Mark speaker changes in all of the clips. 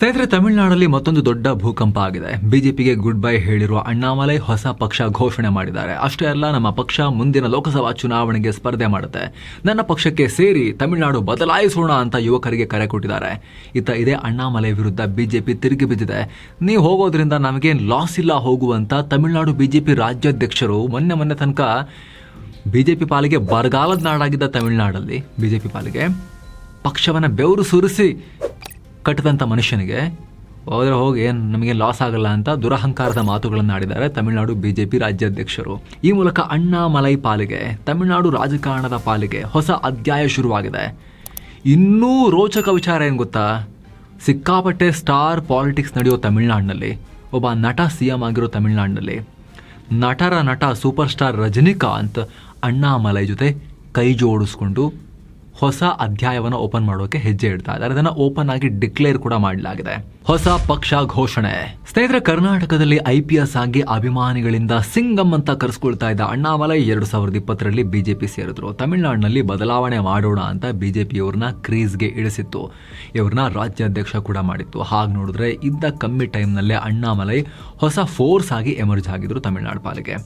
Speaker 1: ಸ್ನೇಹಿತರೆ, ತಮಿಳುನಾಡಲ್ಲಿ ಮತ್ತೊಂದು ದೊಡ್ಡ ಭೂಕಂಪ ಆಗಿದೆ. ಬಿಜೆಪಿಗೆ ಗುಡ್ ಬೈ ಹೇಳಿರುವ ಅಣ್ಣಾಮಲೈ ಹೊಸ ಪಕ್ಷ ಘೋಷಣೆ ಮಾಡಿದ್ದಾರೆ. ಅಷ್ಟೇ ಅಲ್ಲ, ನಮ್ಮ ಪಕ್ಷ ಮುಂದಿನ ಲೋಕಸಭಾ ಚುನಾವಣೆಗೆ ಸ್ಪರ್ಧೆ ಮಾಡುತ್ತೆ, ನನ್ನ ಪಕ್ಷಕ್ಕೆ ಸೇರಿ ತಮಿಳುನಾಡು ಬದಲಾಯಿಸೋಣ ಅಂತ ಯುವಕರಿಗೆ ಕರೆ ಕೊಟ್ಟಿದ್ದಾರೆ. ಇದೇ ಅಣ್ಣಾಮಲೈ ವಿರುದ್ಧ ಬಿಜೆಪಿ ತಿರುಗಿ ಬಿದ್ದಿದೆ. ನೀವು ಹೋಗೋದ್ರಿಂದ ನಮಗೇನು ಲಾಸ್ ಇಲ್ಲ ಹೋಗುವಂತ ತಮಿಳುನಾಡು ಬಿಜೆಪಿ ರಾಜ್ಯಾಧ್ಯಕ್ಷರು ಮೊನ್ನೆ ತನಕ ಬಿಜೆಪಿ ಪಾಲಿಗೆ ಬರಗಾಲದ ನಾಡಾಗಿದ್ದ ತಮಿಳುನಾಡಲ್ಲಿ ಬಿಜೆಪಿ ಪಾಲಿಗೆ ಪಕ್ಷವನ್ನ ಬೆವರು ಸುರಿಸಿ ಕಟ್ಟಿದಂಥ ಮನುಷ್ಯನಿಗೆ ಹೋದ್ರೆ ಹೋಗಿ ಏನು ನಮಗೆ ಲಾಸ್ ಆಗಲ್ಲ ಅಂತ ದುರಹಂಕಾರದ ಮಾತುಗಳನ್ನು ಆಡಿದ್ದಾರೆ ತಮಿಳುನಾಡು ಬಿಜೆಪಿ ರಾಜ್ಯಾಧ್ಯಕ್ಷರು. ಈ ಮೂಲಕ ಅಣ್ಣಾಮಲೈ ಪಾಲಿಗೆ, ತಮಿಳುನಾಡು ರಾಜಕಾರಣದ ಪಾಲಿಗೆ ಹೊಸ ಅಧ್ಯಾಯ ಶುರುವಾಗಿದೆ. ಇನ್ನೂ ರೋಚಕ ವಿಚಾರ ಏನು ಗೊತ್ತಾ? ಸಿಕ್ಕಾಪಟ್ಟೆ ಸ್ಟಾರ್ ಪಾಲಿಟಿಕ್ಸ್ ನಡೆಯೋ ತಮಿಳುನಾಡಿನಲ್ಲಿ, ಒಬ್ಬ ನಟ CM ಆಗಿರೋ ತಮಿಳುನಾಡಿನಲ್ಲಿ ನಟರ ನಟ ಸೂಪರ್ ಸ್ಟಾರ್ ರಜನಿಕಾಂತ್ ಅಣ್ಣಾಮಲೈ ಜೊತೆ ಕೈ ಜೋಡಿಸ್ಕೊಂಡು ಹೊಸ ಅಧ್ಯಾಯವನ್ನು ಓಪನ್ ಮಾಡೋಕೆ ಹೆಜ್ಜೆ ಇಡ್ತಾ ಇದ್ದಾರೆ. ಅದನ್ನ ಓಪನ್ ಆಗಿ ಡಿಕ್ಲೇರ್ ಕೂಡ ಮಾಡಲಾಗಿದೆ. ಹೊಸ ಪಕ್ಷ ಘೋಷಣೆ. ಸ್ನೇಹಿತರೆ, ಕರ್ನಾಟಕದಲ್ಲಿ IPS ಆಗಿ ಅಭಿಮಾನಿಗಳಿಂದ ಸಿಂಗಂ ಅಂತ ಕರೆಸ್ಕೊಳ್ತಾ ಇದ್ದ ಅಣ್ಣಾಮಲೈ 2020ರಲ್ಲಿ ಬಿಜೆಪಿ ಸೇರಿದ್ರು. ತಮಿಳುನಾಡಿನಲ್ಲಿ ಬದಲಾವಣೆ ಮಾಡೋಣ ಅಂತ ಬಿಜೆಪಿಯವ್ರನ್ನ ಕ್ರೀಸ್ಗೆ ಇಳಿಸಿತ್ತು. ಇವ್ರನ್ನ ರಾಜ್ಯಾಧ್ಯಕ್ಷ ಕೂಡ ಮಾಡಿತ್ತು. ಹಾಗೆ ನೋಡಿದ್ರೆ ಇದ್ದ ಕಮ್ಮಿ ಟೈಮ್ನಲ್ಲೇ ಅಣ್ಣಾಮಲೈ ಹೊಸ ಫೋರ್ಸ್ ಆಗಿ ಎಮರ್ಜ್ ಆಗಿದ್ರು ತಮಿಳುನಾಡು ಪಾಲಿಗೆ.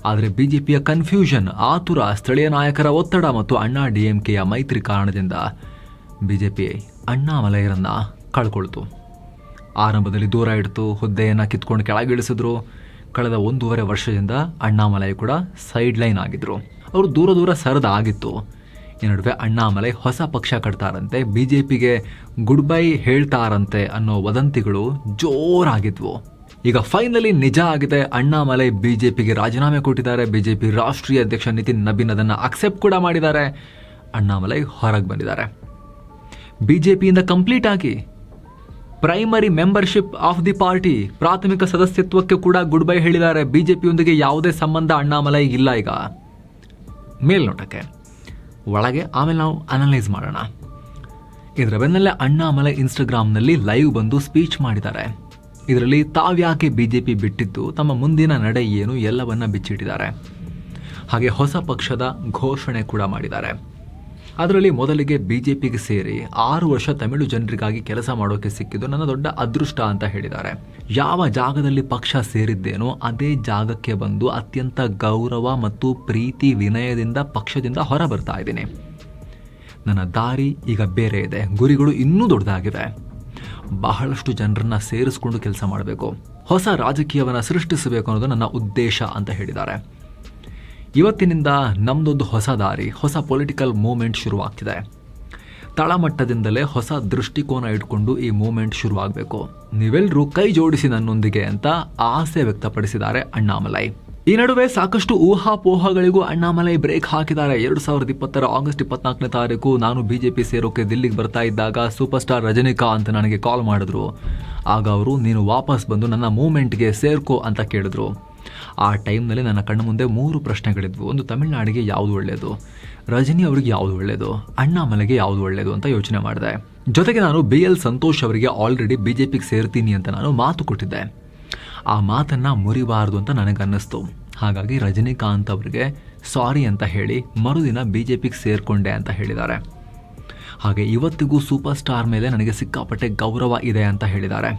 Speaker 1: ಆದರೆ ಬಿಜೆಪಿಯ ಕನ್ಫ್ಯೂಷನ್, ಆತುರ, ಸ್ಥಳೀಯ ನಾಯಕರ ಒತ್ತಡ ಮತ್ತು ಅಣ್ಣಾ DMKಯ ಮೈತ್ರಿ ಕಾರಣದಿಂದ ಬಿಜೆಪಿ ಅಣ್ಣಾಮಲೈರನ್ನ ಕಳ್ಕೊಳ್ತು. ಆರಂಭದಲ್ಲಿ ದೂರ ಇಡ್ತು, ಹುದ್ದೆಯನ್ನು ಕಿತ್ಕೊಂಡು ಕೆಳಗಿಳಿಸಿದ್ರು. ಕಳೆದ 1.5 ವರ್ಷದಿಂದ ಅಣ್ಣಾಮಲೈ ಕೂಡ ಸೈಡ್ ಲೈನ್ ಆಗಿದ್ರು. ಅವರು ದೂರ ಸರಿದಾಗಿತ್ತು. ಈ ನಡುವೆ ಅಣ್ಣಾಮಲೈ ಹೊಸ ಪಕ್ಷ ಕಟ್ತಾರಂತೆ, ಬಿಜೆಪಿಗೆ ಗುಡ್ ಬೈ ಹೇಳ್ತಾರಂತೆ ಅನ್ನೋ ವದಂತಿಗಳು ಜೋರಾಗಿದ್ವು. ಈಗ ಫೈನಲಿ ನಿಜ ಆಗಿದೆ. ಅಣ್ಣಾಮಲೈ ಬಿಜೆಪಿಗೆ ರಾಜೀನಾಮೆ ಕೊಟ್ಟಿದ್ದಾರೆ. ಬಿಜೆಪಿ ರಾಷ್ಟ್ರೀಯ ಅಧ್ಯಕ್ಷ ನಿತಿನ್ ನಬೀನ್ ಅದನ್ನು ಅಕ್ಸೆಪ್ಟ್ ಕೂಡ ಮಾಡಿದ್ದಾರೆ. ಅಣ್ಣಾಮಲೈ ಹೊರಗೆ ಬಂದಿದ್ದಾರೆ. ಬಿಜೆಪಿಯಿಂದ ಕಂಪ್ಲೀಟ್ ಆಗಿ primary membership of the party, ಪ್ರಾಥಮಿಕ ಸದಸ್ಯತ್ವಕ್ಕೆ ಕೂಡ ಗುಡ್ ಬೈ ಹೇಳಿದ್ದಾರೆ. ಬಿಜೆಪಿಯೊಂದಿಗೆ ಯಾವುದೇ ಸಂಬಂಧ ಅಣ್ಣಾಮಲೈ ಇಲ್ಲ. ಈಗ ಮೇಲ್ನೋಟಕ್ಕೆ, ಒಳಗೆ ಆಮೇಲೆ ನಾವು ಅನಲೈಸ್ ಮಾಡೋಣ. ಇದರ ಬೆನ್ನಲ್ಲೇ ಅಣ್ಣಾಮಲೈ ಇನ್ಸ್ಟಾಗ್ರಾಮ್ನಲ್ಲಿ ಲೈವ್ ಬಂದು ಸ್ಪೀಚ್ ಮಾಡಿದ್ದಾರೆ. ಇದರಲ್ಲಿ ತಾವ್ಯಾಕೆ ಬಿಜೆಪಿ ಬಿಟ್ಟಿದ್ದು, ತಮ್ಮ ಮುಂದಿನ ನಡೆ ಏನು ಎಲ್ಲವನ್ನ ಬಿಚ್ಚಿಟ್ಟಿದ್ದಾರೆ. ಹಾಗೆ ಹೊಸ ಪಕ್ಷದ ಘೋಷಣೆ ಕೂಡ ಮಾಡಿದ್ದಾರೆ. ಅದರಲ್ಲಿ ಮೊದಲಿಗೆ ಬಿಜೆಪಿಗೆ ಸೇರಿ 6 ವರ್ಷ ತಮಿಳು ಜನರಿಗಾಗಿ ಕೆಲಸ ಮಾಡೋಕೆ ಸಿಕ್ಕಿದ್ದು ನನ್ನ ದೊಡ್ಡ ಅದೃಷ್ಟ ಅಂತ ಹೇಳಿದ್ದಾರೆ. ಯಾವ ಜಾಗದಲ್ಲಿ ಪಕ್ಷ ಸೇರಿದ್ದೇನೋ ಅದೇ ಜಾಗಕ್ಕೆ ಬಂದು ಅತ್ಯಂತ ಗೌರವ ಮತ್ತು ಪ್ರೀತಿ ವಿನಯದಿಂದ ಪಕ್ಷದಿಂದ ಹೊರ ಬರ್ತಾ ಇದ್ದೀನಿ. ನನ್ನ ದಾರಿ ಈಗ ಬೇರೆ ಇದೆ, ಗುರಿಗಳು ಇನ್ನೂ ದೊಡ್ಡದಾಗಿವೆ. ಬಹಳಷ್ಟು ಜನರನ್ನ ಸೇರಿಸ್ಕೊಂಡು ಕೆಲಸ ಮಾಡಬೇಕು, ಹೊಸ ರಾಜಕೀಯವನ್ನು ಸೃಷ್ಟಿಸಬೇಕು ಅನ್ನೋದು ನನ್ನ ಉದ್ದೇಶ ಅಂತ ಹೇಳಿದ್ದಾರೆ. ಇವತ್ತಿನಿಂದ ನಮ್ದೊಂದು ಹೊಸ ದಾರಿ, ಹೊಸ ಪೊಲಿಟಿಕಲ್ ಮೂವ್ಮೆಂಟ್ ಶುರುವಾಗ್ತಿದೆ. ತಳಮಟ್ಟದಿಂದಲೇ ಹೊಸ ದೃಷ್ಟಿಕೋನ ಇಟ್ಕೊಂಡು ಈ ಮೂವ್ಮೆಂಟ್ ಶುರುವಾಗಬೇಕು. ನೀವೆಲ್ಲರೂ ಕೈ ಜೋಡಿಸಿ ನನ್ನೊಂದಿಗೆ ಅಂತ ಆಸೆ ವ್ಯಕ್ತಪಡಿಸಿದ್ದಾರೆ ಅಣ್ಣಾಮಲೈ. ಈ ನಡುವೆ ಸಾಕಷ್ಟು ಊಹಾಪೋಹಗಳಿಗೂ ಅಣ್ಣಾಮಲೈ ಬ್ರೇಕ್ ಹಾಕಿದ್ದಾರೆ. 2020 ಆಗಸ್ಟ್ 24ನೇ ತಾರೀಕು ನಾನು ಬಿಜೆಪಿ ಸೇರೋಕೆ ದಿಲ್ಲಿಗೆ ಬರ್ತಾ ಇದ್ದಾಗ ಸೂಪರ್ ಸ್ಟಾರ್ ರಜನಿಕಾಂತ್ ನನಗೆ ಕಾಲ್ ಮಾಡಿದ್ರು. ಆಗ ಅವರು, ನೀನು ವಾಪಸ್ ಬಂದು ನನ್ನ ಮೂವ್ಮೆಂಟ್ಗೆ ಸೇರ್ಕೋ ಅಂತ ಕೇಳಿದ್ರು. ಆ ಟೈಮ್ನಲ್ಲಿ ನನ್ನ ಕಣ್ಣ ಮುಂದೆ 3 ಪ್ರಶ್ನೆಗಳಿದ್ವು. ಒಂದು, ತಮಿಳುನಾಡಿಗೆ ಯಾವುದು ಒಳ್ಳೆಯದು, ರಜನಿ ಅವರಿಗೆ ಯಾವುದು ಒಳ್ಳೆಯದು, ಅಣ್ಣಾಮಲೈಗೆ ಯಾವುದು ಒಳ್ಳೆಯದು ಅಂತ ಯೋಚನೆ ಮಾಡಿದೆ. ಜೊತೆಗೆ ನಾನು BL ಸಂತೋಷ್ ಅವರಿಗೆ ಆಲ್ರೆಡಿ ಬಿಜೆಪಿಗೆ ಸೇರ್ತೀನಿ ಅಂತ ನಾನು ಮಾತು ಕೊಟ್ಟಿದ್ದೆ. ಆ ಮಾತನ್ನ ಮುರಿಬಾರದು ಅಂತ ನನಗನ್ನಿಸ್ತು. ಹಾಗಾಗಿ ರಜನಿಕಾಂತ್ ಅವರಿಗೆ ಸಾರಿ ಅಂತ ಹೇಳಿ ಮರುದಿನ ಬಿಜೆಪಿಗೆ ಸೇರ್ಕೊಂಡೆ ಅಂತ ಹೇಳಿದ್ದಾರೆ. ಹಾಗೆ ಇವತ್ತಿಗೂ ಸೂಪರ್ ಸ್ಟಾರ್ ಮೇಲೆ ನನಗೆ ಸಿಕ್ಕಾಪಟ್ಟೆ ಗೌರವ ಇದೆ ಅಂತ ಹೇಳಿದ್ದಾರೆ.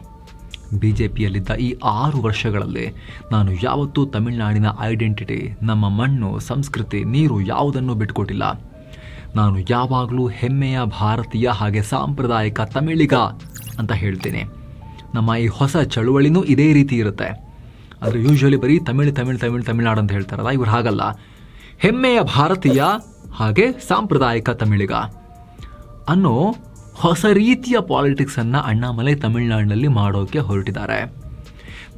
Speaker 1: ಬಿಜೆಪಿಯಲ್ಲಿದ್ದ ಈ 6 ವರ್ಷಗಳಲ್ಲಿ ನಾನು ಯಾವತ್ತೂ ತಮಿಳುನಾಡಿನ ಐಡೆಂಟಿಟಿ, ನಮ್ಮ ಮಣ್ಣು, ಸಂಸ್ಕೃತಿ, ನೀರು ಯಾವುದನ್ನು ಬಿಟ್ಕೊಟ್ಟಿಲ್ಲ. ನಾನು ಯಾವಾಗಲೂ ಹೆಮ್ಮೆಯ ಭಾರತೀಯ ಹಾಗೆ ಸಾಂಪ್ರದಾಯಿಕ ತಮಿಳಿಗ ಅಂತ ಹೇಳ್ತೀನಿ. ನಮ್ಮ ಈ ಹೊಸ ಚಳುವಳಿನೂ ಇದೇ ರೀತಿ ಇರುತ್ತೆ. ಆದರೆ ಯೂಶ್ವಲಿ ಬರೀ ತಮಿಳ್ನಾಡು ಅಂತ ಹೇಳ್ತಾರಲ್ಲ, ಇವ್ರು ಹಾಗಲ್ಲ. ಹೆಮ್ಮೆಯ ಭಾರತೀಯ ಹಾಗೆ ಸಾಂಪ್ರದಾಯಿಕ ತಮಿಳಿಗ ಅನ್ನೋ ಹೊಸ ರೀತಿಯ ಪಾಲಿಟಿಕ್ಸನ್ನು ಅಣ್ಣಾಮಲೈ ತಮಿಳುನಾಡಿನಲ್ಲಿ ಮಾಡೋಕೆ ಹೊರಟಿದ್ದಾರೆ.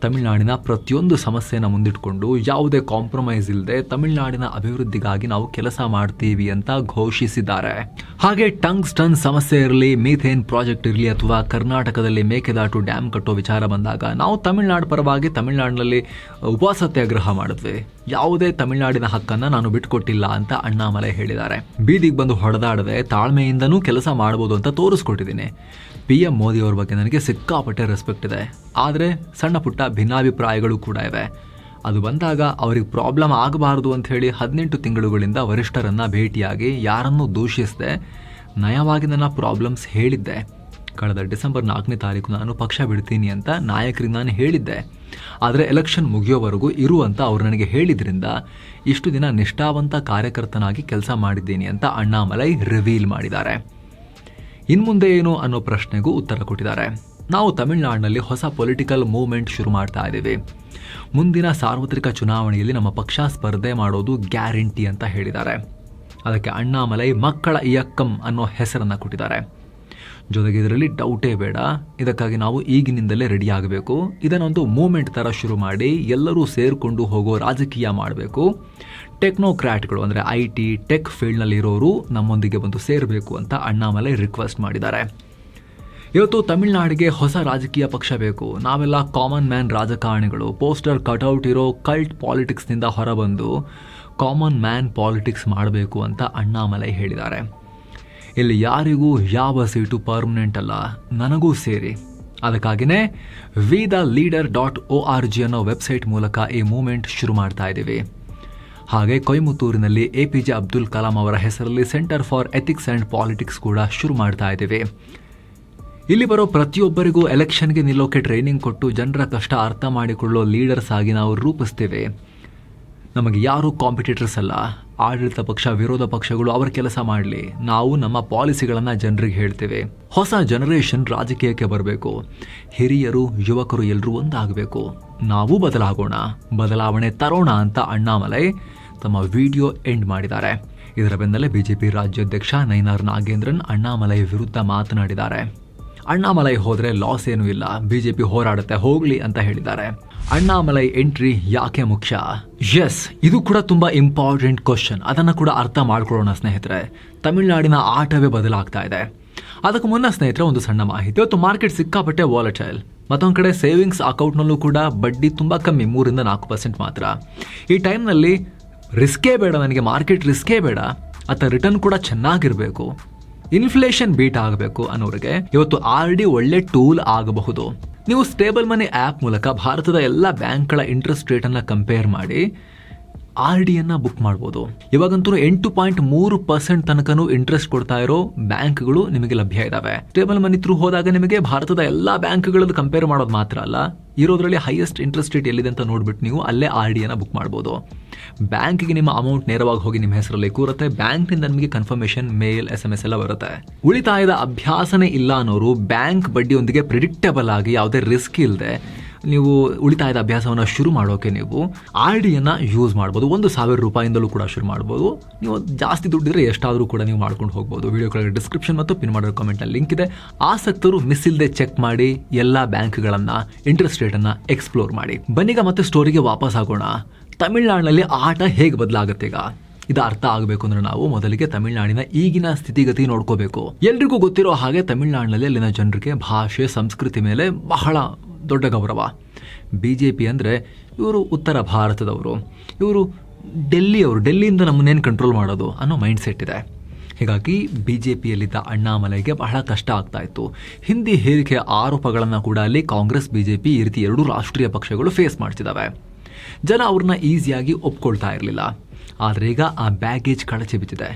Speaker 1: ತಮಿಳುನಾಡಿನ ಪ್ರತಿಯೊಂದು ಸಮಸ್ಯೆನ ಮುಂದಿಟ್ಕೊಂಡು ಯಾವುದೇ ಕಾಂಪ್ರಮೈಸ್ ಇಲ್ಲದೆ ತಮಿಳುನಾಡಿನ ಅಭಿವೃದ್ಧಿಗಾಗಿ ನಾವು ಕೆಲಸ ಮಾಡ್ತೀವಿ ಅಂತ ಘೋಷಿಸಿದ್ದಾರೆ. ಹಾಗೆ ಟಂಗ್ಸ್ಟನ್ ಸಮಸ್ಯೆ ಇರಲಿ, ಮೀಥೇನ್ ಪ್ರಾಜೆಕ್ಟ್ ಇರಲಿ, ಅಥವಾ ಕರ್ನಾಟಕದಲ್ಲಿ ಮೇಕೆದಾಟು ಡ್ಯಾಮ್ ಕಟ್ಟೋ ವಿಚಾರ ಬಂದಾಗ ನಾವು ತಮಿಳುನಾಡು ಪರವಾಗಿ ತಮಿಳುನಾಡಿನಲ್ಲಿ ಉಪವಾಸ ಸತ್ಯಾಗ್ರಹ ಮಾಡಿದ್ವಿ. ಯಾವುದೇ ತಮಿಳುನಾಡಿನ ಹಕ್ಕನ್ನು ನಾನು ಬಿಟ್ಕೊಟ್ಟಿಲ್ಲ ಅಂತ ಅಣ್ಣಾಮಲೈ ಹೇಳಿದ್ದಾರೆ. ಬೀದಿಗೆ ಬಂದು ಹೊಡೆದಾಡದೆ ತಾಳ್ಮೆಯಿಂದನೂ ಕೆಲಸ ಮಾಡ್ಬೋದು ಅಂತ ತೋರಿಸ್ಕೊಟ್ಟಿದ್ದೀನಿ. PM ಮೋದಿ ಅವ್ರ ಬಗ್ಗೆ ನನಗೆ ಸಿಕ್ಕಾಪಟ್ಟೆ ರೆಸ್ಪೆಕ್ಟ್ ಇದೆ. ಆದರೆ ಸಣ್ಣ ಪುಟ್ಟ ಭಿನ್ನಾಭಿಪ್ರಾಯಗಳು ಕೂಡ ಇವೆ. ಅದು ಬಂದಾಗ ಅವ್ರಿಗೆ ಪ್ರಾಬ್ಲಮ್ ಆಗಬಾರ್ದು ಅಂಥೇಳಿ 18 ತಿಂಗಳುಗಳಿಂದ ವರಿಷ್ಠರನ್ನು ಭೇಟಿಯಾಗಿ ಯಾರನ್ನೂ ದೂಷಿಸದೆ ನಯವಾಗಿ ನನ್ನ ಪ್ರಾಬ್ಲಮ್ಸ್ ಹೇಳಿದ್ದೆ. ಕಳೆದ ಡಿಸೆಂಬರ್ 4ನೇ ತಾರೀಕು ನಾನು ಪಕ್ಷ ಬಿಡ್ತೀನಿ ಅಂತ ನಾಯಕರಿಗೆ ನಾನು ಹೇಳಿದ್ದೆ. ಆದರೆ ಎಲೆಕ್ಷನ್ ಮುಗಿಯೋವರೆಗೂ ಇರು ಅಂತ ಅವ್ರು ನನಗೆ ಹೇಳಿದ್ರಿಂದ ಇಷ್ಟು ದಿನ ನಿಷ್ಠಾವಂತ ಕಾರ್ಯಕರ್ತನಾಗಿ ಕೆಲಸ ಮಾಡಿದ್ದೀನಿ ಅಂತ ಅಣ್ಣಾಮಲೈ ರಿವೀಲ್ ಮಾಡಿದ್ದಾರೆ. ಇನ್ಮುಂದೆ ಏನು ಅನ್ನೋ ಪ್ರಶ್ನೆಗೂ ಉತ್ತರ ಕೊಟ್ಟಿದ್ದಾರೆ. ನಾವು ತಮಿಳುನಾಡಿನಲ್ಲಿ ಹೊಸ ಪೊಲಿಟಿಕಲ್ ಮೂವ್ಮೆಂಟ್ ಶುರು ಮಾಡ್ತಾ ಇದ್ದೀವಿ. ಮುಂದಿನ ಸಾರ್ವತ್ರಿಕ ಚುನಾವಣೆಯಲ್ಲಿ ನಮ್ಮ ಪಕ್ಷ ಸ್ಪರ್ಧೆ ಮಾಡೋದು ಗ್ಯಾರಂಟಿ ಅಂತ ಹೇಳಿದ್ದಾರೆ. ಅದಕ್ಕೆ ಅಣ್ಣಾಮಲೈ ಮಕ್ಕಳ ಇಯಕ್ಕಂ ಅನ್ನೋ ಹೆಸರನ್ನು ಕೊಟ್ಟಿದ್ದಾರೆ. ಜೊತೆಗೆ ಇದರಲ್ಲಿ ಡೌಟೇ ಬೇಡ, ಇದಕ್ಕಾಗಿ ನಾವು ಈಗಿನಿಂದಲೇ ರೆಡಿ ಆಗಬೇಕು. ಇದನ್ನೊಂದು ಮೂವ್ಮೆಂಟ್ ಥರ ಶುರು ಮಾಡಿ ಎಲ್ಲರೂ ಸೇರಿಕೊಂಡು ಹೋಗೋ ರಾಜಕೀಯ ಮಾಡಬೇಕು. ಟೆಕ್ನೋಕ್ರಾಟ್ಗಳು ಅಂದರೆ IT ಟೆಕ್ ಫೀಲ್ಡ್ನಲ್ಲಿರೋರು ನಮ್ಮೊಂದಿಗೆ ಬಂದು ಸೇರಬೇಕು ಅಂತ ಅಣ್ಣಾಮಲೈ ರಿಕ್ವೆಸ್ಟ್ ಮಾಡಿದ್ದಾರೆ. ಇವತ್ತು ತಮಿಳುನಾಡಿಗೆ ಹೊಸ ರಾಜಕೀಯ ಪಕ್ಷ ಬೇಕು. ನಾವೆಲ್ಲ ಕಾಮನ್ ಮ್ಯಾನ್ ರಾಜಕಾರಣಿಗಳು. ಪೋಸ್ಟರ್ ಕಟ್ಔಟ್ ಇರೋ ಕಲ್ಟ್ ಪಾಲಿಟಿಕ್ಸ್ನಿಂದ ಹೊರಬಂದು ಕಾಮನ್ ಮ್ಯಾನ್ ಪಾಲಿಟಿಕ್ಸ್ ಮಾಡಬೇಕು ಅಂತ ಅಣ್ಣಾಮಲೈ ಹೇಳಿದ್ದಾರೆ. ಇಲ್ಲಿ ಯಾರಿಗೂ ಯಾವ ಸೀಟು ಪರ್ಮನೆಂಟ್ ಅಲ್ಲ, ನನಗೂ ಸೇರಿ. ಅದಕ್ಕಾಗಿಯೇ WeTheLeader.org ಅನ್ನೋ ವೆಬ್ಸೈಟ್ ಮೂಲಕ ಈ ಮೂವ್ಮೆಂಟ್ ಶುರು ಮಾಡ್ತಾ ಇದ್ದೀವಿ. ಹಾಗೆ ಕೊಯಮತ್ತೂರಿನಲ್ಲಿ APJ ಅಬ್ದುಲ್ ಕಲಾಂ ಅವರ ಹೆಸರಲ್ಲಿ centre for ethics and politics ಕೂಡ ಶುರು ಮಾಡ್ತಾ ಇದ್ದೀವಿ. ಇಲ್ಲಿ ಬರೋ ಪ್ರತಿಯೊಬ್ಬರಿಗೂ ಎಲೆಕ್ಷನ್ಗೆ ನಿಲ್ಲೋಕೆ ಟ್ರೈನಿಂಗ್ ಕೊಟ್ಟು ಜನರ ಕಷ್ಟ ಅರ್ಥ ಮಾಡಿಕೊಳ್ಳೋ ಲೀಡರ್ಸ್ ಆಗಿ ನಾವು ರೂಪಿಸ್ತೇವೆ. ನಮಗೆ ಯಾರೂ ಕಾಂಪಿಟೇಟರ್ಸ್ ಅಲ್ಲ. ಆಡಳಿತ ಪಕ್ಷ, ವಿರೋಧ ಪಕ್ಷಗಳು ಅವರ ಕೆಲಸ ಮಾಡಲಿ. ನಾವು ನಮ್ಮ ಪಾಲಿಸಿಗಳನ್ನು ಜನರಿಗೆ ಹೇಳ್ತೇವೆ. ಹೊಸ ಜನರೇಷನ್ ರಾಜಕೀಯಕ್ಕೆ ಬರಬೇಕು. ಹಿರಿಯರು, ಯುವಕರು ಎಲ್ಲರೂ ಒಂದಾಗಬೇಕು. ನಾವು ಬದಲಾಗೋಣ, ಬದಲಾವಣೆ ತರೋಣ ಅಂತ ಅಣ್ಣಾಮಲೈ ತಮ್ಮ ವಿಡಿಯೋ ಎಂಡ್ ಮಾಡಿದ್ದಾರೆ. ಇದರ ಬೆನ್ನಲ್ಲೇ BJP ರಾಜ್ಯಾಧ್ಯಕ್ಷ ನೈನಾರ್ ನಾಗೇಂದ್ರನ್ ಅಣ್ಣಾಮಲೈ ವಿರುದ್ಧ ಮಾತನಾಡಿದ್ದಾರೆ. ಅಣ್ಣಾಮಲೈ ಹೋದರೆ ಲಾಸ್ ಏನೂ ಇಲ್ಲ, BJP ಹೋರಾಡುತ್ತೆ, ಹೋಗಲಿ ಅಂತ ಹೇಳಿದ್ದಾರೆ. ಅಣ್ಣಾಮಲೈ ಎಂಟ್ರಿ ಯಾಕೆ ಮುಖ್ಯ? ಎಸ್, ಇದು ಕೂಡ ತುಂಬಾ ಇಂಪಾರ್ಟೆಂಟ್ ಕ್ವಶನ್. ಅದನ್ನು ಕೂಡ ಅರ್ಥ ಮಾಡ್ಕೊಳ್ಳೋಣ ಸ್ನೇಹಿತರೆ. ತಮಿಳುನಾಡಿನ ಆಟವೇ ಬದಲಾಗ್ತಾ ಇದೆ. ಅದಕ್ಕೂ ಮುನ್ನ ಸ್ನೇಹಿತರೆ ಒಂದು ಸಣ್ಣ ಮಾಹಿತಿ. ಇವತ್ತು ಮಾರ್ಕೆಟ್ ಸಿಕ್ಕಾಪಟ್ಟೆ ವಾಲಟೈಲ್. ಮತ್ತೊಂದು ಕಡೆ ಸೇವಿಂಗ್ಸ್ ಅಕೌಂಟ್ನಲ್ಲೂ ಕೂಡ ಬಡ್ಡಿ ತುಂಬ ಕಮ್ಮಿ, 3-4% ಮಾತ್ರ. ಈ ಟೈಮ್ನಲ್ಲಿ ರಿಸ್ಕೇ ಬೇಡ, ನನಗೆ ಮಾರ್ಕೆಟ್ ರಿಸ್ಕೇ ಬೇಡ, ಅಥವಾ ರಿಟರ್ನ್ ಕೂಡ ಚೆನ್ನಾಗಿರಬೇಕು, ಇನ್ಫ್ಲೇಷನ್ ಬೀಟ್ ಆಗಬೇಕು ಅನ್ನೋರಿಗೆ ಇವತ್ತು RD ಒಳ್ಳೆ ಟೂಲ್ ಆಗಬಹುದು. ನೀವು ಸ್ಟೇಬಲ್ ಮನಿ ಆ್ಯಪ್ ಮೂಲಕ ಭಾರತದ ಎಲ್ಲ ಬ್ಯಾಂಕ್ಗಳ ಇಂಟ್ರೆಸ್ಟ್ ರೇಟನ್ನು ಕಂಪೇರ್ ಮಾಡಿ RDಯನ್ನು ಬುಕ್ ಮಾಡ್ಬೋದು. ಇವಾಗಂತೂ 8.3% ತನಕನೂ ಇಂಟ್ರೆಸ್ಟ್ ಕೊಡ್ತಾ ಇರೋ ಬ್ಯಾಂಕ್ಗಳು ನಿಮಗೆ ಲಭ್ಯ ಇದಾವೆ. ಸ್ಟೇಬಲ್ ಮನಿ ಥ್ರೂ ಹೋದಾಗ ನಿಮಗೆ ಭಾರತದ ಎಲ್ಲ ಬ್ಯಾಂಕ್ಗಳದ್ದು ಕಂಪೇರ್ ಮಾಡೋದು ಮಾತ್ರ ಅಲ್ಲ, ಇರೋದ್ರಲ್ಲಿ ಹೈಯೆಸ್ಟ್ ಇಂಟ್ರೆಸ್ಟ್ ರೇಟ್ ಎಲ್ಲಿದೆ ಅಂತ ನೋಡ್ಬಿಟ್ಟು ನೀವು ಅಲ್ಲೇ RDಯನ್ನು ಬುಕ್ ಮಾಡ್ಬೋದು. ಬ್ಯಾಂಕಿಗೆ ನಿಮ್ಮ ಅಮೌಂಟ್ ನೇರವಾಗಿ ಹೋಗಿ ನಿಮ್ಮ ಹೆಸರಲ್ಲಿ ಕೂರುತ್ತೆ. ಬ್ಯಾಂಕ್ನಿಂದ ನಿಮಗೆ ಕನ್ಫರ್ಮೇಷನ್ ಮೇಲ್, SMS ಎಲ್ಲ ಬರುತ್ತೆ. ಉಳಿತಾಯದ ಅಭ್ಯಾಸನೇ ಇಲ್ಲ ಅನ್ನೋರು ಬ್ಯಾಂಕ್ ಬಡ್ಡಿಯೊಂದಿಗೆ ಪ್ರಿಡಿಕ್ಟಬಲ್ ಆಗಿ ಯಾವುದೇ ರಿಸ್ಕ್ ಇಲ್ಲದೆ ನೀವು ಉಳಿತಾಯದ ಅಭ್ಯಾಸವನ್ನು ಶುರು ಮಾಡೋಕೆ ನೀವು RDಯನ್ನು ಯೂಸ್ ಮಾಡ್ಬೋದು. 1,000 ರೂಪಾಯಿಂದಲೂ ಕೂಡ ಶುರು ಮಾಡ್ಬೋದು. ನೀವು ಜಾಸ್ತಿ ದುಡ್ಡಿದ್ರೆ ಎಷ್ಟಾದರೂ ಕೂಡ ನೀವು ಮಾಡ್ಕೊಂಡು ಹೋಗ್ಬೋದು. ವಿಡಿಯೋ ಕೆಳಗೆ ಡಿಸ್ಕ್ರಿಪ್ಷನ್ ಮತ್ತು ಪಿನ್ ಮಾಡಿರೋ ಕಾಮೆಂಟ್ನಲ್ಲಿ ಲಿಂಕ್ ಇದೆ. ಆಸಕ್ತರು ಮಿಸ್ ಇಲ್ಲದೆ ಚೆಕ್ ಮಾಡಿ ಎಲ್ಲ ಬ್ಯಾಂಕ್ಗಳನ್ನು, ಇಂಟ್ರೆಸ್ಟ್ ರೇಟನ್ನು ಎಕ್ಸ್ಪ್ಲೋರ್ ಮಾಡಿ. ಬನ್ನೀಗ ಮತ್ತೆ ಸ್ಟೋರಿಗೆ ವಾಪಸ್ ಆಗೋಣ. ತಮಿಳುನಾಡಿನಲ್ಲಿ ಆಟ ಹೇಗೆ ಬದಲಾಗುತ್ತೆ ಈಗ? ಇದು ಅರ್ಥ ಆಗಬೇಕು ಅಂದ್ರೆ ನಾವು ಮೊದಲಿಗೆ ತಮಿಳುನಾಡಿನ ಈಗಿನ ಸ್ಥಿತಿಗತಿ ನೋಡ್ಕೋಬೇಕು. ಎಲ್ರಿಗೂ ಗೊತ್ತಿರೋ ಹಾಗೆ ತಮಿಳುನಾಡಿನಲ್ಲಿ ಅಲ್ಲಿನ ಜನರಿಗೆ ಭಾಷೆ, ಸಂಸ್ಕೃತಿ ಮೇಲೆ ಬಹಳ ದೊಡ್ಡ ಗೌರವ. BJP ಅಂದರೆ ಇವರು ಉತ್ತರ ಭಾರತದವರು, ಇವರು ಡೆಲ್ಲಿಯವರು, ಡೆಲ್ಲಿಯಿಂದ ನಮ್ಮನ್ನೇನು ಕಂಟ್ರೋಲ್ ಮಾಡೋದು ಅನ್ನೋ ಮೈಂಡ್ ಸೆಟ್ ಇದೆ. ಹೀಗಾಗಿ BJPಯಲ್ಲಿದ್ದ ಅಣ್ಣಾಮಲೈಗೆ ಬಹಳ ಕಷ್ಟ ಆಗ್ತಾ ಇತ್ತು. ಹಿಂದಿ ಹೇರಿಕೆ ಆರೋಪಗಳನ್ನು ಕೂಡ ಅಲ್ಲಿ ಕಾಂಗ್ರೆಸ್, BJP ಈ ರೀತಿ ಎರಡೂ ರಾಷ್ಟ್ರೀಯ ಪಕ್ಷಗಳು ಫೇಸ್ ಮಾಡ್ತಿದ್ದಾವೆ. ಜನ ಅವ್ರನ್ನ ಈಸಿಯಾಗಿ ಒಪ್ಕೊಳ್ತಾ ಇರಲಿಲ್ಲ. ಆದರೆ ಈಗ ಆ ಬ್ಯಾಗೇಜ್ ಕಳಚಿ ಬಿದ್ದಿದೆ.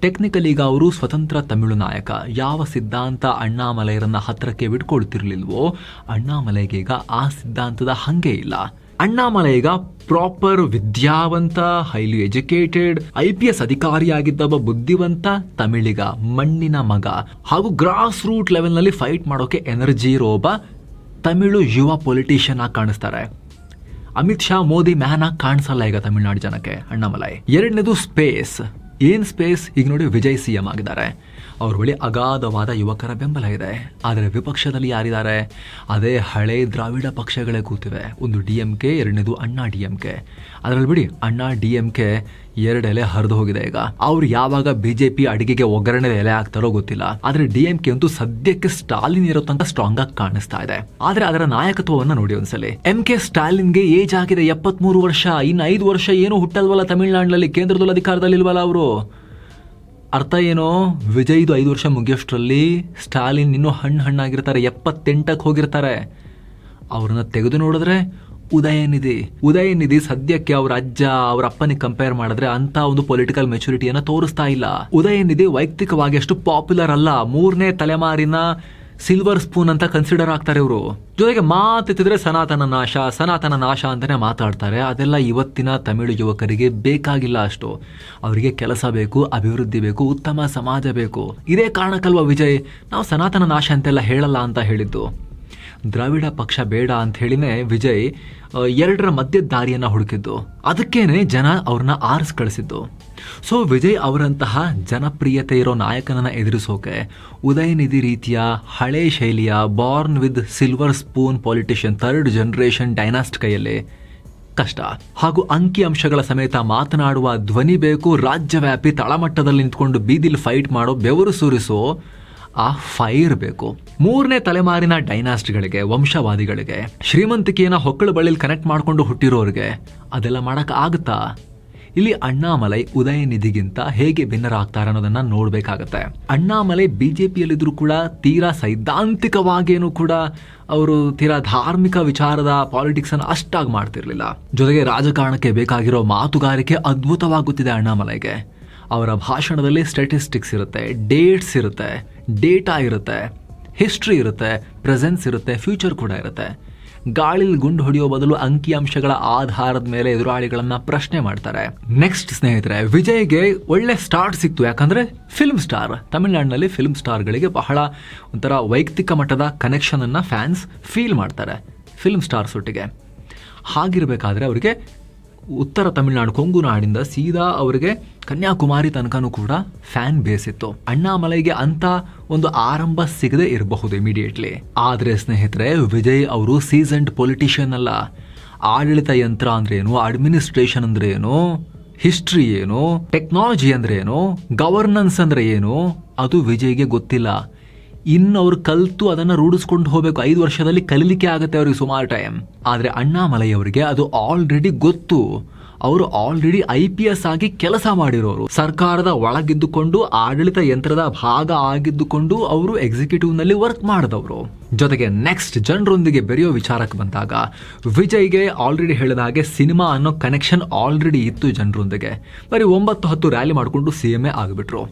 Speaker 1: ಟೆಕ್ನಿಕಲ್ ಈಗ ಅವರು ಸ್ವತಂತ್ರ ತಮಿಳು ನಾಯಕ. ಯಾವ ಸಿದ್ಧಾಂತ ಅಣ್ಣಾಮಲೈರನ್ನ ಹತ್ತಿರಕ್ಕೆ ಬಿಟ್ಕೊಳ್ತಿರ್ಲಿಲ್ವೋ, ಅಣ್ಣಾಮಲೈಗೆ ಈಗ ಆ ಸಿದ್ಧಾಂತದ ಹಂಗೆ ಇಲ್ಲ. ಅಣ್ಣಾಮಲೈ ಈಗ ಪ್ರಾಪರ್ ವಿದ್ಯಾವಂತ, ಹೈಲಿ ಎಜುಕೇಟೆಡ್, IPS ಅಧಿಕಾರಿಯಾಗಿದ್ದ ಒಬ್ಬ ಬುದ್ಧಿವಂತ ತಮಿಳಿಗ, ಮಣ್ಣಿನ ಮಗ, ಹಾಗೂ ಗ್ರಾಸ್ ರೂಟ್ ಲೆವೆಲ್ನಲ್ಲಿ ಫೈಟ್ ಮಾಡೋಕೆ ಎನರ್ಜಿ ಇರೋ ಒಬ್ಬ ತಮಿಳು ಯುವ ಪೊಲಿಟಿಷಿಯನ್ ಆಗಿ ಕಾಣಿಸ್ತಾರೆ. ಅಮಿತ್ ಶಾ, ಮೋದಿ ಮ್ಯಾನ್ ಆಗಿ ಕಾಣಿಸಲ್ಲ ಈಗ ತಮಿಳುನಾಡು ಜನಕ್ಕೆ ಅಣ್ಣಾಮಲೈ. ಎರಡನೇದು ಸ್ಪೇಸ್. ಏನು ಸ್ಪೇಸ್? ಈಗ ನೋಡಿ ವಿಜಯ್ CM ಆಗಿದ್ದಾರೆ. ಅವ್ರ ಬಳಿ ಅಗಾಧವಾದ ಯುವಕರ ಬೆಂಬಲ ಇದೆ. ಆದರೆ ವಿಪಕ್ಷದಲ್ಲಿ ಯಾರಿದ್ದಾರೆ? ಅದೇ ಹಳೆ ದ್ರಾವಿಡ ಪಕ್ಷಗಳೇ ಕೂತಿವೆ. ಒಂದು DMK, ಎರಡನೇದು ಅಣ್ಣಾ DMK. ಅದರಲ್ಲಿ ಬಿಡಿ, ಅಣ್ಣಾ DMK 2 ಎಲೆ ಹರಿದು ಹೋಗಿದೆ ಈಗ. ಅವ್ರು ಯಾವಾಗ BJP ಅಡಿಗೆಗೆ ಒಗ್ಗರಣೆ ಎಲೆ ಹಾಕ್ತಾರೋ ಗೊತ್ತಿಲ್ಲ. ಆದರೆ DMK ಅಂತೂ ಸದ್ಯಕ್ಕೆ ಸ್ಟಾಲಿನ್ ಇರೋ ತನಕ ಸ್ಟ್ರಾಂಗ್ ಆಗಿ ಕಾಣಿಸ್ತಾ ಇದೆ. ಆದ್ರೆ ಅದರ ನಾಯಕತ್ವವನ್ನು ನೋಡಿ ಒಂದ್ಸಲಿ. MK ಸ್ಟಾಲಿನ್ಗೆ ಏಜ್ ಆಗಿದೆ 73 ವರ್ಷ. ಇನ್ನು 5 ವರ್ಷ ಏನು ಹುಟ್ಟಲ್ವಲ್ಲ ತಮಿಳುನಾಡಿನಲ್ಲಿ, ಕೇಂದ್ರದಲ್ಲಿ ಅಧಿಕಾರದಲ್ಲಿ ಇಲ್ವಲ್ಲ ಅವರು. ಅರ್ಥ ಏನೋ? ವಿಜಯ್ದು 5 ವರ್ಷ ಮುಗಿಯೋಷ್ಟರಲ್ಲಿ ಸ್ಟಾಲಿನ್ ಇನ್ನೂ ಹಣ್ಣಾಗಿರ್ತಾರೆ, 78ಕ್ಕೆ ಹೋಗಿರ್ತಾರೆ. ಅವ್ರನ್ನ ತೆಗೆದು ನೋಡಿದ್ರೆ ಉದಯನಿಧಿ ಸದ್ಯಕ್ಕೆ ಅವ್ರ ಅಜ್ಜ, ಅವ್ರ ಅಪ್ಪನಿಗೆ ಕಂಪೇರ್ ಮಾಡಿದ್ರೆ ಅಂತ ಒಂದು ಪೊಲಿಟಿಕಲ್ ಮೆಚುರಿಟಿಯನ್ನು ತೋರಿಸ್ತಾ ಇಲ್ಲ. ಉದಯನಿಧಿ ವೈಯಕ್ತಿಕವಾಗಿ ಅಷ್ಟು ಪಾಪ್ಯುಲರ್ ಅಲ್ಲ. 3ನೇ ತಲೆಮಾರಿನ ಸಿಲ್ವರ್ ಸ್ಪೂನ್ ಅಂತ ಕನ್ಸಿಡರ್ ಆಗ್ತಾರೆ ಇವರು. ಜೊತೆಗೆ ಮಾತೆತ್ತಿದ್ರೆ ಸನಾತನ ನಾಶ ಅಂತಾನೆ ಮಾತಾಡ್ತಾರೆ. ಅದೆಲ್ಲ ಇವತ್ತಿನ ತಮಿಳು ಯುವಕರಿಗೆ ಬೇಕಾಗಿಲ್ಲ ಅಷ್ಟು. ಅವರಿಗೆ ಕೆಲಸ ಬೇಕು, ಅಭಿವೃದ್ಧಿ ಬೇಕು, ಉತ್ತಮ ಸಮಾಜ ಬೇಕು. ಇದೇ ಕಾರಣಕ್ಕಲ್ವ ವಿಜಯ್ ನಾವು ಸನಾತನ ನಾಶ ಅಂತೆಲ್ಲ ಹೇಳಲ್ಲ ಅಂತ ಹೇಳಿದ್ದು. ದ್ರಾವಿಡ ಪಕ್ಷ ಬೇಡ ಅಂತ ಹೇಳಿನೇ ವಿಜಯ್ ಎರಡರ ಮಧ್ಯದ ದಾರಿಯನ್ನು ಹುಡುಕಿದ್ದು. ಅದಕ್ಕೇನೆ ಜನ ಅವ್ರನ್ನ ಆರಿಸ್ ಕಳಿಸಿದ್ದು. ಸೊ ವಿಜಯ್ ಅವರಂತಹ ಜನಪ್ರಿಯತೆ ಇರೋ ನಾಯಕನನ್ನ ಎದುರಿಸೋಕೆ ಉದಯನಿಧಿ ರೀತಿಯ ಹಳೆ ಶೈಲಿಯ Born with silver spoon politician 3rd generation ಡೈನಾಸ್ಟ್ ಕೈಯಲ್ಲಿ ಕಷ್ಟ. ಹಾಗೂ ಅಂಕಿ ಅಂಶಗಳ ಸಮೇತ ಮಾತನಾಡುವ ಧ್ವನಿ ಬೇಕು. ರಾಜ್ಯವ್ಯಾಪಿ ತಳಮಟ್ಟದಲ್ಲಿ ನಿಂತ್ಕೊಂಡು ಬೀದಿಲಿ ಫೈಟ್ ಮಾಡೋ, ಬೆವರು ಸುರಿಸೋ ಆ ಫೈರ್ ಬೇಕು. 3ನೇ ತಲೆಮಾರಿನ ಡೈನಾಸ್ಟ್ಗಳಿಗೆ, ವಂಶವಾದಿಗಳಿಗೆ, ಶ್ರೀಮಂತಿಕೆಯನ್ನ ಹೊಕ್ಕಳ ಬಳ್ಳಿಲಿ ಕನೆಕ್ಟ್ ಮಾಡ್ಕೊಂಡು ಹುಟ್ಟಿರೋರಿಗೆ ಅದೆಲ್ಲ ಮಾಡಕ್ ಆಗುತ್ತಾ? ಇಲ್ಲಿ ಅಣ್ಣಾಮಲೈ ಉದಯನಿಧಿಗಿಂತ ಹೇಗೆ ಭಿನ್ನರಾಗ್ತಾರೆ ಅನ್ನೋದನ್ನ ನೋಡ್ಬೇಕಾಗತ್ತೆ. ಅಣ್ಣಾಮಲೈ ಬಿಜೆಪಿಯಲ್ಲಿದ್ರು ಕೂಡ ತೀರಾ ಸೈದ್ಧಾಂತಿಕವಾಗೇನು ಕೂಡ ಅವರು ತೀರಾ ಧಾರ್ಮಿಕ ವಿಚಾರದ ಪಾಲಿಟಿಕ್ಸ್ ಅನ್ನು ಅಷ್ಟಾಗಿ ಮಾಡ್ತಿರ್ಲಿಲ್ಲ. ಜೊತೆಗೆ ರಾಜಕಾರಣಕ್ಕೆ ಬೇಕಾಗಿರೋ ಮಾತುಗಾರಿಕೆ ಅದ್ಭುತವಾಗಿ ಗೊತ್ತಿದೆ ಅಣ್ಣಾಮಲೈಗೆ. ಅವರ ಭಾಷಣದಲ್ಲಿ ಸ್ಟ್ಯಾಟಿಸ್ಟಿಕ್ಸ್ ಇರುತ್ತೆ, ಡೇಟ್ಸ್ ಇರುತ್ತೆ, ಡೇಟಾ ಇರುತ್ತೆ, ಹಿಸ್ಟ್ರಿ ಇರುತ್ತೆ, ಪ್ರೆಸೆನ್ಸ್ ಇರುತ್ತೆ, ಫ್ಯೂಚರ್ ಕೂಡ ಇರುತ್ತೆ. ಗಾಳಿಲಿ ಗುಂಡು ಹೊಡೆಯೋ ಬದಲು ಅಂಕಿಅಂಶಗಳ ಆಧಾರದ ಮೇಲೆ ಎದುರಾಳಿಗಳನ್ನ ಪ್ರಶ್ನೆ ಮಾಡ್ತಾರೆ. ನೆಕ್ಸ್ಟ್ ಸ್ನೇಹಿತರೆ, ವಿಜಯ್ಗೆ ಒಳ್ಳೆ ಸ್ಟಾರ್ಟ್ ಸಿಕ್ತು. ಯಾಕಂದ್ರೆ ಫಿಲ್ಮ್ ಸ್ಟಾರ್, ತಮಿಳುನಾಡಿನಲ್ಲಿ ಫಿಲ್ಮ್ ಸ್ಟಾರ್ಗಳಿಗೆ ಬಹಳ ಒಂಥರ ವೈಯಕ್ತಿಕ ಮಟ್ಟದ ಕನೆಕ್ಷನ್ ಅನ್ನ ಫ್ಯಾನ್ಸ್ ಫೀಲ್ ಮಾಡ್ತಾರೆ ಫಿಲ್ಮ್ ಸ್ಟಾರ್ಸ್ ಒಟ್ಟಿಗೆ. ಹಾಗಿರ್ಬೇಕಾದ್ರೆ ಅವರಿಗೆ ಉತ್ತರ ತಮಿಳುನಾಡು ಕೊಂಗು ನಾಡಿಂದ ಸೀದಾ ಅವರಿಗೆ ಕನ್ಯಾಕುಮಾರಿ ತನಕನೂ ಕೂಡ ಫ್ಯಾನ್ ಬೇಸ್ ಇತ್ತು. ಅಣ್ಣಾಮಲೈಗೆ ಅಂತ ಒಂದು ಆರಂಭ ಸಿಗದೆ ಇರಬಹುದು ಇಮಿಡಿಯೇಟ್ಲಿ. ಆದ್ರೆ ಸ್ನೇಹಿತರೆ, ವಿಜಯ್ ಅವರು ಸೀಸನ್ಡ್ ಪೊಲಿಟಿಷಿಯನ್ ಅಲ್ಲ. ಆಡಳಿತ ಯಂತ್ರ ಅಂದ್ರೆ ಏನು, ಅಡ್ಮಿನಿಸ್ಟ್ರೇಷನ್ ಅಂದ್ರೆ ಏನು, ಹಿಸ್ಟ್ರಿ ಏನು, ಟೆಕ್ನಾಲಜಿ ಅಂದ್ರೆ ಏನು, ಗವರ್ನೆನ್ಸ್ ಅಂದ್ರೆ ಏನು, ಅದು ವಿಜಯ್ಗೆ ಗೊತ್ತಿಲ್ಲ. ಇನ್ನು ಅವ್ರು ಕಲ್ತು ಅದನ್ನ ರೂಢಿಸ್ಕೊಂಡು ಹೋಗ್ಬೇಕು. 5 ವರ್ಷದಲ್ಲಿ ಕಲಿಲಿಕ್ಕೆ ಆಗುತ್ತೆ ಅವ್ರಿಗೆ ಸುಮಾರು ಟೈಮ್. ಆದ್ರೆ ಅಣ್ಣಾಮಲೈ ಅವರಿಗೆ ಅದು ಆಲ್ರೆಡಿ ಗೊತ್ತು. ಅವರು ಆಲ್ರೆಡಿ IPS ಆಗಿ ಕೆಲಸ ಮಾಡಿರೋರು. ಸರ್ಕಾರದ ಒಳಗಿದ್ದುಕೊಂಡು ಆಡಳಿತ ಯಂತ್ರದ ಭಾಗ ಆಗಿದ್ದುಕೊಂಡು ಅವರು ಎಕ್ಸಿಕ್ಯೂಟಿವ್ ನಲ್ಲಿ ವರ್ಕ್ ಮಾಡಿದವರು. ಜೊತೆಗೆ ನೆಕ್ಸ್ಟ್ ಜನರೊಂದಿಗೆ ಬೆರೆಯೋ ವಿಚಾರಕ್ಕೆ ಬಂದಾಗ ವಿಜಯ್ಗೆ ಆಲ್ರೆಡಿ ಹೇಳಿದ ಹಾಗೆ ಸಿನಿಮಾ ಅನ್ನೋ ಕನೆಕ್ಷನ್ ಆಲ್ರೆಡಿ ಇತ್ತು ಜನರೊಂದಿಗೆ. ಬರೀ 9-10 ರ್ಯಾಲಿ ಮಾಡಿಕೊಂಡು CM ಆಗಿಬಿಟ್ರು.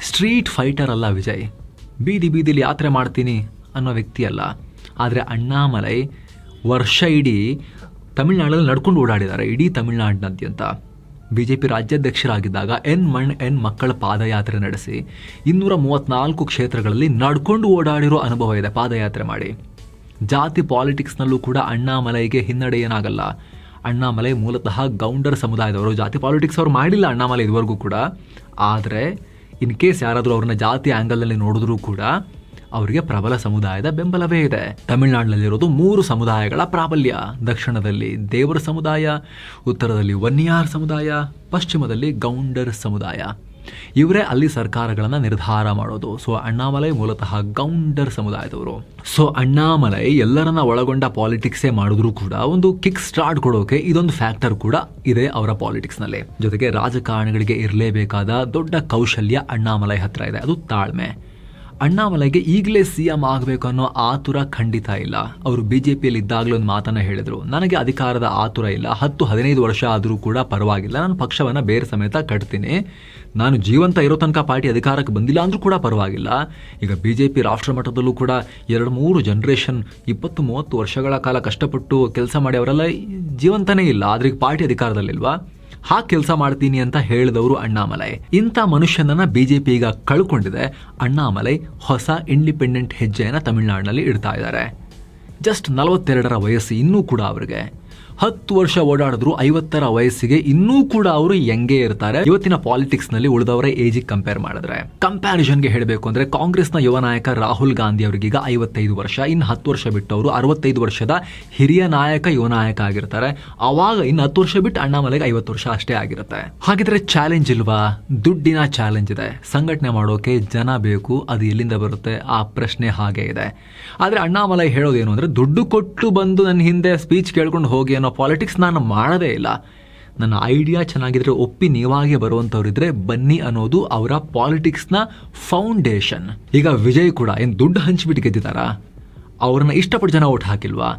Speaker 1: ಸ್ಟ್ರೀಟ್ ಫೈಟರ್ ಅಲ್ಲ ವಿಜಯ್, ಬೀದಿಲಿ ಯಾತ್ರೆ ಮಾಡ್ತೀನಿ ಅನ್ನೋ ವ್ಯಕ್ತಿ ಅಲ್ಲ. ಆದರೆ ಅಣ್ಣಾಮಲೈ ವರ್ಷ ಇಡೀ ತಮಿಳುನಾಡಲ್ಲಿ ನಡ್ಕೊಂಡು ಓಡಾಡಿದ್ದಾರೆ, ಇಡೀ ತಮಿಳುನಾಡಿನಾದ್ಯಂತ. BJP ರಾಜ್ಯಾಧ್ಯಕ್ಷರಾಗಿದ್ದಾಗ ಎನ್ ಮಕ್ಕಳ ಪಾದಯಾತ್ರೆ ನಡೆಸಿ 234 ಕ್ಷೇತ್ರಗಳಲ್ಲಿ ನಡ್ಕೊಂಡು ಓಡಾಡಿರೋ ಅನುಭವ ಇದೆ ಪಾದಯಾತ್ರೆ ಮಾಡಿ. ಜಾತಿ ಪಾಲಿಟಿಕ್ಸ್ನಲ್ಲೂ ಕೂಡ ಅಣ್ಣಾಮಲೈಗೆ ಹಿನ್ನಡೆ ಏನಾಗಲ್ಲ. ಅಣ್ಣಾಮಲೈ ಮೂಲತಃ ಗೌಂಡರ್ ಸಮುದಾಯದವರು. ಜಾತಿ ಪಾಲಿಟಿಕ್ಸ್ ಅವರು ಮಾಡಿಲ್ಲ ಅಣ್ಣಾಮಲೈ ಇದುವರೆಗೂ ಕೂಡ. ಆದರೆ ಇನ್ ಕೇಸ್ ಯಾರಾದರೂ ಅವ್ರನ್ನ ಜಾತಿ ಆ್ಯಂಗಲ್ನಲ್ಲಿ ನೋಡಿದ್ರೂ ಕೂಡ ಅವರಿಗೆ ಪ್ರಬಲ ಸಮುದಾಯದ ಬೆಂಬಲವೇ ಇದೆ. ತಮಿಳುನಾಡಿನಲ್ಲಿರೋದು 3 ಸಮುದಾಯಗಳ ಪ್ರಾಬಲ್ಯ. ದಕ್ಷಿಣದಲ್ಲಿ ದೇವರ ಸಮುದಾಯ, ಉತ್ತರದಲ್ಲಿ ವನ್ಯಾರ್ ಸಮುದಾಯ, ಪಶ್ಚಿಮದಲ್ಲಿ ಗೌಂಡರ್ ಸಮುದಾಯ. ಇವರೇ ಅಲ್ಲಿ ಸರ್ಕಾರಗಳನ್ನ ನಿರ್ಧಾರ ಮಾಡೋದು. ಸೊ ಅಣ್ಣಾಮಲೈ ಮೂಲತಃ ಗೌಂಡರ್ ಸಮುದಾಯದವರು. ಸೊ ಅಣ್ಣಾಮಲೈ ಎಲ್ಲರನ್ನ ಒಳಗೊಂಡ ಪಾಲಿಟಿಕ್ಸೇ ಮಾಡಿದ್ರು ಕೂಡ ಒಂದು ಕಿಕ್ ಸ್ಟಾರ್ಟ್ ಕೊಡೋಕೆ ಇದೊಂದು ಫ್ಯಾಕ್ಟರ್ ಕೂಡ ಇದೆ ಅವರ ಪಾಲಿಟಿಕ್ಸ್ ನಲ್ಲಿ. ಜೊತೆಗೆ ರಾಜಕಾರಣಿಗಳಿಗೆ ಇರಲೇಬೇಕಾದ ದೊಡ್ಡ ಕೌಶಲ್ಯ ಅಣ್ಣಾಮಲೈ ಹತ್ರ ಇದೆ, ಅದು ತಾಳ್ಮೆ. ಅಣ್ಣಾಮಲೈಗೆ ಈಗಲೇ CM ಆಗಬೇಕು ಅನ್ನೋ ಆತುರ ಖಂಡಿತ ಇಲ್ಲ. ಅವರು BJPಯಲ್ಲಿ ಇದ್ದಾಗಲೂ ಒಂದು ಮಾತನ್ನ ಹೇಳಿದ್ರು, ನನಗೆ ಅಧಿಕಾರದ ಆತುರ ಇಲ್ಲ, 10-15 ವರ್ಷ ಆದರೂ ಕೂಡ ಪರವಾಗಿಲ್ಲ, ನಾನು ಪಕ್ಷವನ್ನ ಬೇರೆ ಸಮೇತ ಕಟ್ತೀನಿ, ನಾನು ಜೀವಂತ ಇರೋ ತನಕ ಪಾರ್ಟಿ ಅಧಿಕಾರಕ್ಕೆ ಬಂದಿಲ್ಲ ಅಂದ್ರೂ ಕೂಡ ಪರವಾಗಿಲ್ಲ. ಈಗ BJP ರಾಷ್ಟ್ರ ಮಟ್ಟದಲ್ಲೂ ಕೂಡ 2-3 ಜನರೇಷನ್ 20-30 ವರ್ಷಗಳ ಕಾಲ ಕಷ್ಟಪಟ್ಟು ಕೆಲಸ ಮಾಡಿ ಅವರೆಲ್ಲ ಜೀವಂತನೇ ಇಲ್ಲ, ಆದ್ರೆ ಪಾರ್ಟಿ ಅಧಿಕಾರದಲ್ಲಿಲ್ವಾ, ಹಾಗೆ ಕೆಲಸ ಮಾಡ್ತೀನಿ ಅಂತ ಹೇಳಿದವರು ಅಣ್ಣಾಮಲೈ. ಇಂಥ ಮನುಷ್ಯನನ್ನ BJP ಈಗ ಕಳ್ಕೊಂಡಿದೆ. ಅಣ್ಣಾಮಲೈ ಹೊಸ ಇಂಡಿಪೆಂಡೆಂಟ್ ಹೆಜ್ಜೆಯನ್ನ ತಮಿಳುನಾಡಿನಲ್ಲಿ ಇಡ್ತಾ ಇದ್ದಾರೆ. ಜಸ್ಟ್ 42ರ ವಯಸ್ಸು ಇನ್ನೂ ಕೂಡ ಅವರಿಗೆ. 10 ವರ್ಷ ಓಡಾಡಿದ್ರು 50ರ ವಯಸ್ಸಿಗೆ ಇನ್ನೂ ಕೂಡ ಅವರು ಯಂಗೇ ಇರ್ತಾರೆ. ಇವತ್ತಿನ ಪಾಲಿಟಿಕ್ಸ್ ನಲ್ಲಿ ಉಳಿದವರ ಏಜಿಗೆ ಕಂಪೇರ್ ಮಾಡಿದ್ರೆ, ಕಂಪ್ಯಾರಿಸನ್ಗೆ ಹೇಳಬೇಕು ಅಂದ್ರೆ ಕಾಂಗ್ರೆಸ್ನ ಯುವ ನಾಯಕ ರಾಹುಲ್ ಗಾಂಧಿ ಅವರಿಗೀಗ 55 ವರ್ಷ, ಇನ್ನು 10 ವರ್ಷ ಬಿಟ್ಟು ಅವರು 65 ವರ್ಷದ ಹಿರಿಯ ನಾಯಕ, ಯುವ ನಾಯಕ ಆಗಿರ್ತಾರೆ. ಅವಾಗ ಇನ್ನು 10 ವರ್ಷ ಬಿಟ್ಟು ಅಣ್ಣಾಮಲೈಗೆ 50 ವರ್ಷ ಅಷ್ಟೇ ಆಗಿರುತ್ತೆ. ಹಾಗಿದ್ರೆ ಚಾಲೆಂಜ್ ಇಲ್ವಾ? ದುಡ್ಡಿನ ಚಾಲೆಂಜ್ ಇದೆ. ಸಂಘಟನೆ ಮಾಡೋಕೆ ಜನ ಬೇಕು, ಅದು ಎಲ್ಲಿಂದ ಬರುತ್ತೆ ಆ ಪ್ರಶ್ನೆ ಹಾಗೆ ಇದೆ. ಆದ್ರೆ ಅಣ್ಣಾಮಲೈ ಹೇಳೋದೇನು ಅಂದ್ರೆ, ದುಡ್ಡು ಕೊಟ್ಟು ಬಂದು ನನ್ನ ಹಿಂದೆ ಸ್ಪೀಚ್ ಕೇಳ್ಕೊಂಡು ಹೋಗಿ ಅನ್ನೋ ಪಾಲಿಟಿಕ್ಸ್ ನಾನು ಮಾಡೋದೇ ಇಲ್ಲ. ನನ್ನ ಐಡಿಯಾ ಚೆನ್ನಾಗಿದ್ರೆ ಒಪ್ಪಿ ನೀವಾಗೆ ಬರುವಂಥವ್ರಿದ್ರೆ ಬನ್ನಿ ಅನ್ನೋದು ಅವರ ಪಾಲಿಟಿಕ್ಸ್ನ ಫೌಂಡೇಶನ್. ಈಗ ವಿಜಯ್ ಕೂಡ ಏನು ದುಡ್ಡು ಹಂಚಿಬಿಟ್ಟು ಗೆದ್ದಿದ್ದಾರಾ? ಅವ್ರನ್ನ ಇಷ್ಟಪಟ್ಟು ಜನ ಓಟ್ ಹಾಕಿಲ್ವಾ?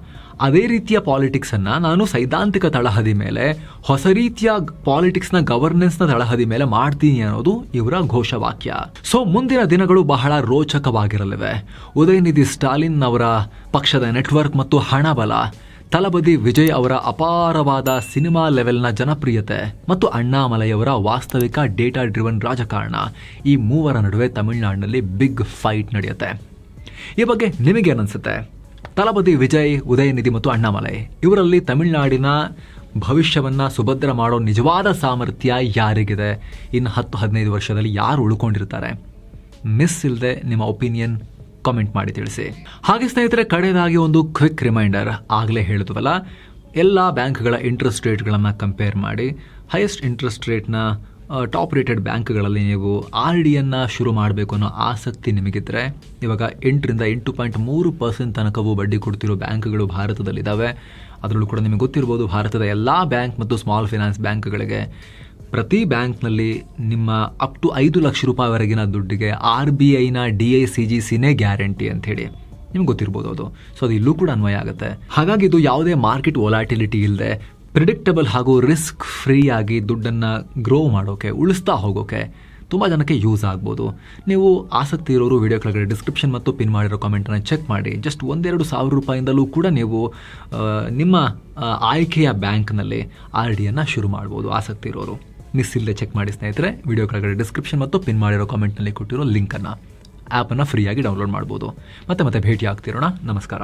Speaker 1: ಅದೇ ರೀತಿಯ ಪಾಲಿಟಿಕ್ಸನ್ನು ನಾನು ಸೈದ್ಧಾಂತಿಕ ತಳಹದಿ ಮೇಲೆ, ಹೊಸ ರೀತಿಯ ಪಾಲಿಟಿಕ್ಸ್ನ ಗವರ್ನೆನ್ಸ್ನ ತಳಹದಿ ಮೇಲೆ ಮಾಡ್ತೀನಿ ಅನ್ನೋದು ಇವರ ಘೋಷವಾಕ್ಯ. ಸೊ ಮುಂದಿನ ದಿನಗಳು ಬಹಳ ರೋಚಕವಾಗಿರಲಿವೆ. ಉದಯನಿಧಿ ಸ್ಟಾಲಿನ್ ಅವರ ಪಕ್ಷದ ನೆಟ್ವರ್ಕ್ ಮತ್ತು ಹಣಬಲ, ತಲಪತಿ ವಿಜಯ್ ಅವರ ಅಪಾರವಾದ ಸಿನಿಮಾ ಲೆವೆಲ್ನ ಜನಪ್ರಿಯತೆ ಮತ್ತು ಅಣ್ಣಾಮಲೈಯವರ ವಾಸ್ತವಿಕ ಡೇಟಾ ಡ್ರಿವನ್ ರಾಜಕಾರಣ, ಈ ಮೂವರ ನಡುವೆ ತಮಿಳುನಾಡಿನಲ್ಲಿ ಬಿಗ್ ಫೈಟ್ ನಡೆಯುತ್ತೆ. ಈ ಬಗ್ಗೆ ನಿಮಗೇನನ್ಸುತ್ತೆ? ತಲಪತಿ ವಿಜಯ್, ಉದಯನಿಧಿ ಮತ್ತು ಅಣ್ಣಾಮಲೈ ಇವರಲ್ಲಿ ತಮಿಳುನಾಡಿನ ಭವಿಷ್ಯವನ್ನು ಸುಭದ್ರ ಮಾಡೋ ನಿಜವಾದ ಸಾಮರ್ಥ್ಯ ಯಾರಿಗಿದೆ? ಇನ್ನು 10-15 ವರ್ಷದಲ್ಲಿ ಯಾರು ಉಳ್ಕೊಂಡಿರ್ತಾರೆ? ಮಿಸ್ ಇಲ್ಲದೆ ನಿಮ್ಮ ಒಪಿನಿಯನ್ ಕಾಮೆಂಟ್ ಮಾಡಿ ತಿಳಿಸಿ. ಹಾಗೆ ಸ್ನೇಹಿತರೆ, ಕಡೆಯದಾಗಿ ಒಂದು ಕ್ವಿಕ್ ರಿಮೈಂಡರ್. ಆಗಲೇ ಹೇಳಿದ್ವಲ್ಲ, ಎಲ್ಲ ಬ್ಯಾಂಕ್ಗಳ ಇಂಟ್ರೆಸ್ಟ್ ರೇಟ್ಗಳನ್ನು ಕಂಪೇರ್ ಮಾಡಿ ಹೈಯೆಸ್ಟ್ ಇಂಟ್ರೆಸ್ಟ್ ರೇಟ್ನ ಟಾಪ್ ರೇಟೆಡ್ ಬ್ಯಾಂಕ್ಗಳಲ್ಲಿ ನೀವು RDಯನ್ನು ಶುರು ಮಾಡಬೇಕು ಅನ್ನೋ ಆಸಕ್ತಿ ನಿಮಗಿದ್ರೆ, ಇವಾಗ 8ರಿಂದ 8.3% ತನಕವೂ ಬಡ್ಡಿ ಕೊಡ್ತಿರೋ ಬ್ಯಾಂಕ್ಗಳು ಭಾರತದಲ್ಲಿದ್ದಾವೆ. ಅದರಲ್ಲೂ ಕೂಡ ನಿಮಗೆ ಗೊತ್ತಿರ್ಬೋದು, ಭಾರತದ ಎಲ್ಲ ಬ್ಯಾಂಕ್ ಮತ್ತು ಸ್ಮಾಲ್ ಫೈನಾನ್ಸ್ ಬ್ಯಾಂಕ್ಗಳಿಗೆ ಪ್ರತಿ ಬ್ಯಾಂಕ್ನಲ್ಲಿ ನಿಮ್ಮ ಅಪ್ ಟು 5 ಲಕ್ಷ ರೂಪಾಯಿವರೆಗಿನ ದುಡ್ಡಿಗೆ RBIನ DICGCನೇ ಗ್ಯಾರಂಟಿ ಅಂಥೇಳಿ ನಿಮ್ಗೆ ಗೊತ್ತಿರ್ಬೋದು ಅದು. ಸೊ ಅದು ಇಲ್ಲೂ ಕೂಡ ಅನ್ವಯ ಆಗುತ್ತೆ. ಹಾಗಾಗಿ ಇದು ಯಾವುದೇ ಮಾರ್ಕೆಟ್ ವೊಲಾಟಿಲಿಟಿ ಇಲ್ಲದೆ ಪ್ರಿಡಿಕ್ಟಬಲ್ ಹಾಗೂ ರಿಸ್ಕ್ ಫ್ರೀ ಆಗಿ ದುಡ್ಡನ್ನು ಗ್ರೋ ಮಾಡೋಕೆ, ಉಳಿಸ್ತಾ ಹೋಗೋಕೆ ತುಂಬ ಜನಕ್ಕೆ ಯೂಸ್ ಆಗ್ಬೋದು. ನೀವು ಆಸಕ್ತಿ ಇರೋರು ವಿಡಿಯೋ ಕೆಳಗಡೆ ಡಿಸ್ಕ್ರಿಪ್ಷನ್ ಮತ್ತು ಪಿನ್ ಮಾಡಿರೋ ಕಾಮೆಂಟನ್ನು ಚೆಕ್ ಮಾಡಿ. ಜಸ್ಟ್ 1-2 ಸಾವಿರ ರೂಪಾಯಿಂದಲೂ ಕೂಡ ನೀವು ನಿಮ್ಮ ಆಯ್ಕೆಯ ಬ್ಯಾಂಕ್ನಲ್ಲಿ RDಯನ್ನು ಶುರು ಮಾಡ್ಬೋದು. ಆಸಕ್ತಿ ಇರೋರು ಮಿಸ್ ಇಲ್ಲದೆ ಚೆಕ್ ಮಾಡಿ ಸ್ನೇಹಿತರೆ. ವಿಡಿಯೋ ಕೆಳಗಡೆ ಡಿಸ್ಕ್ರಿಪ್ಷನ್ ಮತ್ತು ಪಿನ್ ಮಾಡಿರೋ ಕಾಮೆಂಟ್ನಲ್ಲಿ ಕೊಟ್ಟಿರೋ ಲಿಂಕನ್ನು, ಆ್ಯಪನ್ನು ಫ್ರೀಯಾಗಿ ಡೌನ್ಲೋಡ್ ಮಾಡ್ಬೋದು. ಮತ್ತೆ ಭೇಟಿ ಆಗ್ತಿರೋಣ. ನಮಸ್ಕಾರ.